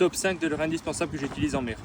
top 5 de leurres indispensables que j'utilise en mer.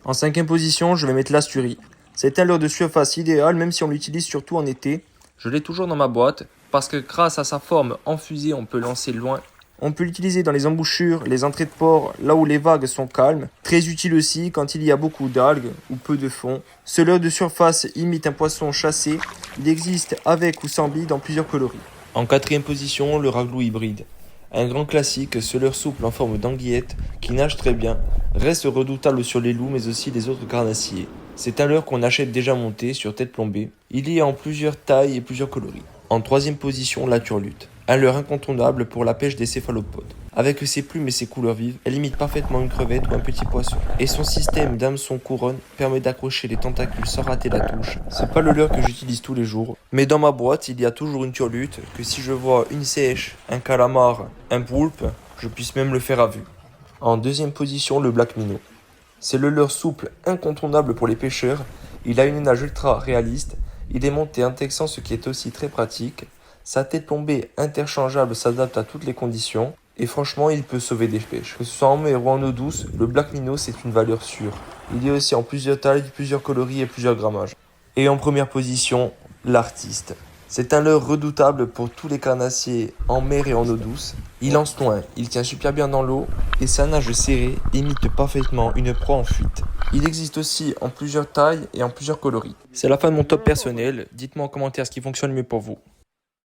En cinquième position, je vais mettre l'Asturie. C'est un leurre de surface idéal même si on l'utilise surtout en été. Je l'ai toujours dans ma boîte parce que grâce à sa forme en fusée, on peut lancer loin. On peut l'utiliser dans les embouchures, les entrées de port, là où les vagues sont calmes. Très utile aussi quand il y a beaucoup d'algues ou peu de fond. Ce leurre de surface imite un poisson chassé. Il existe avec ou sans billes dans plusieurs coloris. En quatrième position, le raglou hybride. Un grand classique, ce leurre souple en forme d'anguillette qui nage très bien, reste redoutable sur les loups mais aussi les autres carnassiers. C'est un leurre qu'on achète déjà monté sur tête plombée. Il y a en plusieurs tailles et plusieurs coloris. En troisième position, la turlute. Un leurre incontournable pour la pêche des céphalopodes. Avec ses plumes et ses couleurs vives, elle imite parfaitement une crevette ou un petit poisson. Et son système d'hameçon couronne permet d'accrocher les tentacules sans rater la touche. C'est pas le leurre que j'utilise tous les jours, mais dans ma boîte, il y a toujours une turlute que si je vois une sèche, un calamar, un poulpe, je puisse même le faire à vue. En deuxième position, le black minnow. C'est le leurre souple incontournable pour les pêcheurs. Il a une nage ultra réaliste. Il est monté en texan, ce qui est aussi très pratique. Sa tête plombée interchangeable s'adapte à toutes les conditions. Et franchement, il peut sauver des pêches. Que ce soit en mer ou en eau douce, le black minnow c'est une valeur sûre. Il est aussi en plusieurs tailles, plusieurs coloris et plusieurs grammages. Et en première position, l'artiste. C'est un leurre redoutable pour tous les carnassiers en mer et en eau douce. Il lance loin, il tient super bien dans l'eau et sa nage serrée imite parfaitement une proie en fuite. Il existe aussi en plusieurs tailles et en plusieurs coloris. C'est la fin de mon top personnel. Dites-moi en commentaire ce qui fonctionne mieux pour vous.